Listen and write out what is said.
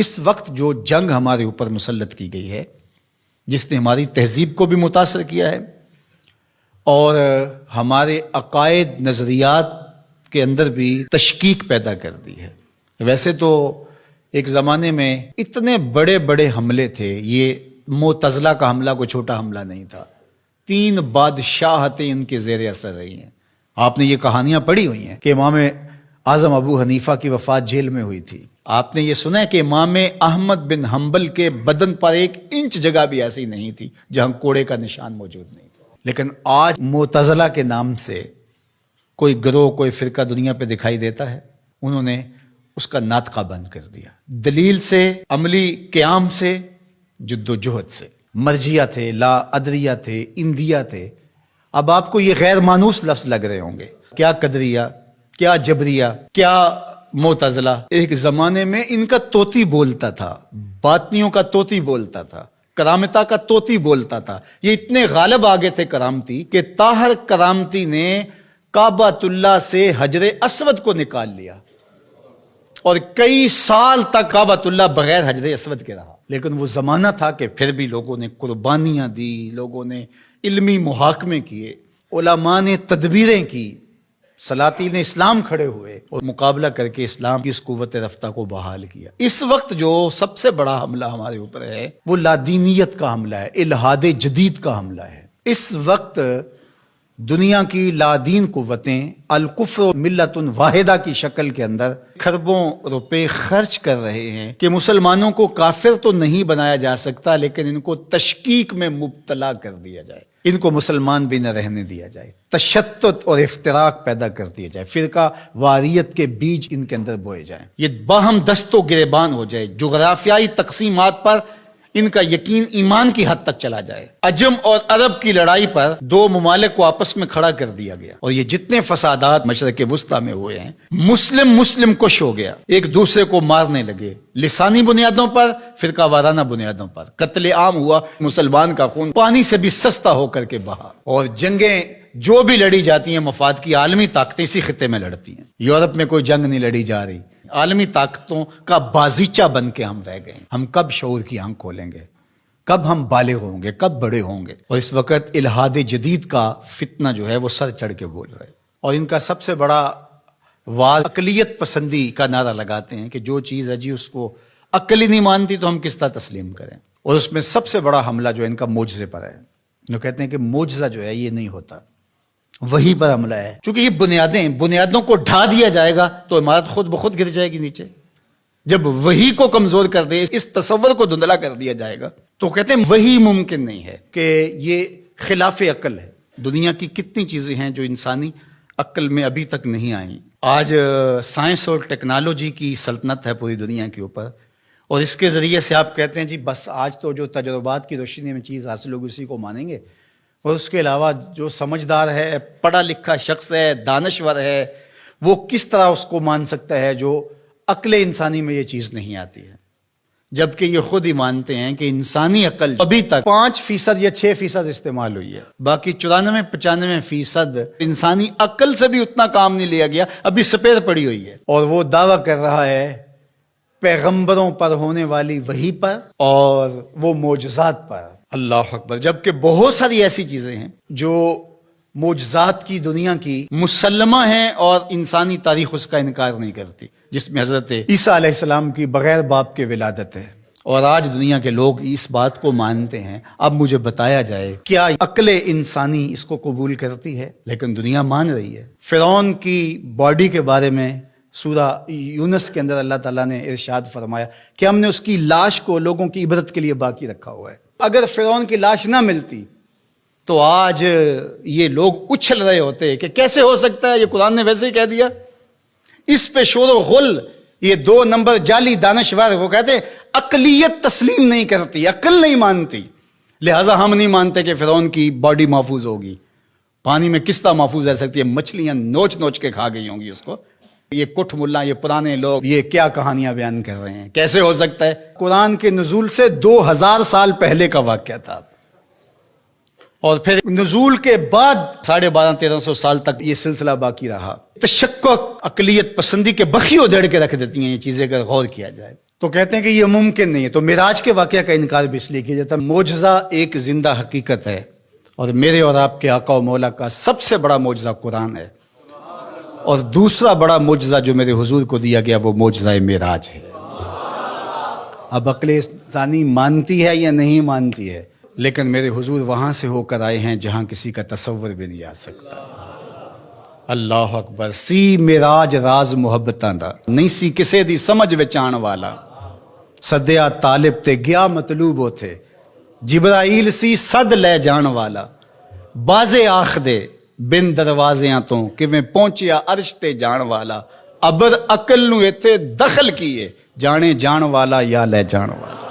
اس وقت جو جنگ ہمارے اوپر مسلط کی گئی ہے، جس نے ہماری تہذیب کو بھی متاثر کیا ہے اور ہمارے عقائد نظریات کے اندر بھی تشکیک پیدا کر دی ہے۔ ویسے تو ایک زمانے میں اتنے بڑے بڑے حملے تھے، یہ معتزلہ کا حملہ کوئی چھوٹا حملہ نہیں تھا۔ 3 بادشاہتیں ان کے زیر اثر رہی ہیں۔ آپ نے یہ کہانیاں پڑھی ہوئی ہیں کہ امام اعظم ابو حنیفہ کی وفات جیل میں ہوئی تھی۔ آپ نے یہ سنا ہے کہ امام احمد بن حنبل کے بدن پر 1 انچ جگہ بھی ایسی نہیں تھی جہاں کوڑے کا نشان موجود نہیں تھا۔ لیکن آج معتزلہ کے نام سے کوئی گروہ، کوئی فرقہ دنیا پہ دکھائی دیتا ہے، انہوں نے اس کا ناطقہ بند کر دیا۔ دلیل سے، عملی قیام سے، جد و جہد سے۔ مرجیہ تھے، لا ادریہ تھے، اندیہ تھے۔ اب آپ کو یہ غیر مانوس لفظ لگ رہے ہوں گے، کیا قدریہ، کیا جبریہ، کیا معتزلہ۔ ایک زمانے میں ان کا طوطی بولتا تھا، باطنیوں کا طوطی بولتا تھا، کرامتا کا طوطی بولتا تھا۔ یہ اتنے غالب آگے تھے کرامتی کہ طاہر کرامتی نے کعبۃ اللہ سے حجر اسود کو نکال لیا اور کئی سال تک کعبۃ اللہ بغیر حجر اسود کے رہا۔ لیکن وہ زمانہ تھا کہ پھر بھی لوگوں نے قربانیاں دی، لوگوں نے علمی محاکمے کیے، علماء نے تدبیریں کی، سلاطین اسلام کھڑے ہوئے اور مقابلہ کر کے اسلام کی اس قوت رفتہ کو بحال کیا۔ اس وقت جو سب سے بڑا حملہ ہمارے اوپر ہے وہ لادینیت کا حملہ ہے، الحاد جدید کا حملہ ہے۔ اس وقت دنیا کی لادین قوتیں الکفر ملت واحدہ کی شکل کے اندر کھربوں روپے خرچ کر رہے ہیں کہ مسلمانوں کو کافر تو نہیں بنایا جا سکتا، لیکن ان کو تشکیک میں مبتلا کر دیا جائے، ان کو مسلمان بھی نہ رہنے دیا جائے، تشتت اور افتراق پیدا کر دیا جائے، فرقہ واریت کے بیج ان کے اندر بوئے جائیں، یہ باہم دست و گریبان ہو جائے، جغرافیائی تقسیمات پر ان کا یقین ایمان کی حد تک چلا جائے۔ عجم اور عرب کی لڑائی پر 2 ممالک کو آپس میں کھڑا کر دیا گیا، اور یہ جتنے فسادات مشرق وسطیٰ میں ہوئے ہیں، مسلم کش ہو گیا، ایک دوسرے کو مارنے لگے، لسانی بنیادوں پر، فرقہ وارانہ بنیادوں پر، قتل عام ہوا، مسلمان کا خون پانی سے بھی سستا ہو کر کے بہا، اور جنگیں جو بھی لڑی جاتی ہیں مفاد کی عالمی طاقتیں اسی خطے میں لڑتی ہیں۔ یورپ میں کوئی جنگ نہیں لڑی جا رہی، عالمی طاقتوں کا بازیچہ بن کے ہم رہ گئے ہیں۔ ہم کب شعور کی آنکھ کھولیں گے؟ کب ہم بالغ ہوں گے؟ کب بڑے ہوں گے؟ اور اس وقت الحاد جدید کا فتنہ جو ہے وہ سر چڑھ کے بول رہا ہے، اور ان کا سب سے بڑا واز اقلیت پسندی کا نعرہ لگاتے ہیں کہ جو چیز ہے جی اس کو عقل ہی نہیں مانتی تو ہم کس طرح تسلیم کریں۔ اور اس میں سب سے بڑا حملہ جو ان کا معجزے پر ہے، جو کہتے ہیں کہ معجزہ جو ہے یہ نہیں ہوتا، وہی پر حملہ ہے، کیونکہ یہ بنیادوں کو ڈھا دیا جائے گا تو عمارت خود بخود گر جائے گی نیچے۔ جب وہی کو کمزور کر دے، اس تصور کو دھندلا کر دیا جائے گا، تو کہتے ہیں وہی ممکن نہیں ہے، کہ یہ خلاف عقل ہے۔ دنیا کی کتنی چیزیں ہیں جو انسانی عقل میں ابھی تک نہیں آئیں۔ آج سائنس اور ٹیکنالوجی کی سلطنت ہے پوری دنیا کے اوپر، اور اس کے ذریعے سے آپ کہتے ہیں جی بس آج تو جو تجربات کی روشنی میں چیز حاصل ہوگی اسی کو مانیں گے، اور اس کے علاوہ جو سمجھدار ہے، پڑھا لکھا شخص ہے، دانشور ہے، وہ کس طرح اس کو مان سکتا ہے جو عقل انسانی میں یہ چیز نہیں آتی ہے؟ جبکہ یہ خود ہی مانتے ہیں کہ انسانی عقل ابھی تک 5% یا 6% استعمال ہوئی ہے، باقی 94-95% انسانی عقل سے بھی اتنا کام نہیں لیا گیا، ابھی سپیر پڑی ہوئی ہے۔ اور وہ دعویٰ کر رہا ہے پیغمبروں پر ہونے والی وحی پر اور وہ معجزات پر۔ اللہ اکبر! جبکہ بہت ساری ایسی چیزیں ہیں جو معجزات کی دنیا کی مسلمہ ہیں اور انسانی تاریخ اس کا انکار نہیں کرتی، جس میں حضرت عیسیٰ علیہ السلام کی بغیر باپ کے ولادت ہے، اور آج دنیا کے لوگ اس بات کو مانتے ہیں۔ اب مجھے بتایا جائے کیا عقل انسانی اس کو قبول کرتی ہے؟ لیکن دنیا مان رہی ہے۔ فرعون کی باڈی کے بارے میں سورہ یونس کے اندر اللہ تعالیٰ نے ارشاد فرمایا کہ ہم نے اس کی لاش کو لوگوں کی عبرت کے لیے باقی رکھا ہوا ہے۔ اگر فرعون کی لاش نہ ملتی تو آج یہ لوگ اچھل رہے ہوتے کہ کیسے ہو سکتا ہے، یہ قرآن نے ویسے ہی کہہ دیا۔ اس پہ شور و غل، یہ 2 نمبر جعلی دانشور، وہ کہتے عقلیت تسلیم نہیں کرتی، عقل نہیں مانتی، لہٰذا ہم نہیں مانتے کہ فرعون کی باڈی محفوظ ہوگی۔ پانی میں کس طرح محفوظ رہ سکتی ہے؟ مچھلیاں نوچ کے کھا گئی ہوں گی اس کو۔ یہ کٹھ ملا، یہ پرانے لوگ یہ کیا کہانیاں بیان کر رہے ہیں؟ کیسے ہو سکتا ہے؟ قرآن کے نزول سے 2000 سال پہلے کا واقعہ تھا، اور پھر نزول کے بعد 1250-1300 سال تک یہ سلسلہ باقی رہا۔ تشکک، عقلیت پسندی کے بخیوں جڑ کے رکھ دیتی ہیں یہ چیزیں اگر غور کیا جائے۔ تو کہتے ہیں کہ یہ ممکن نہیں ہے. تو معراج کے واقعہ کا انکار بھی اس لیے کیا جاتا ہے. معجزہ ایک زندہ حقیقت ہے، اور میرے اور آپ کے آقا و مولا کا سب سے بڑا معجزہ قرآن ہے، اور دوسرا بڑا معجزہ جو میرے حضور کو دیا گیا وہ معجزہ معراج ہے. اب عقل انسانی مانتی ہے یا نہیں مانتی ہے، لیکن میرے حضور وہاں سے ہو کر آئے ہیں جہاں کسی کا تصور بھی نہیں آ سکتا. اللہ اکبر. سی معراج راز محبتاں دا نہیں سی کسے دی سمجھ وچ آن والا، سدیا طالب تے گیا مطلوب ہوتے، جبرائیل سی صد لے جان والا، بازے آخ دے بن دروازیاں تو کیویں پہنچیا عرش تے جان والا، ابر عقل نو ایتھے دخل کیے، جانے جان والا یا لے جان والا.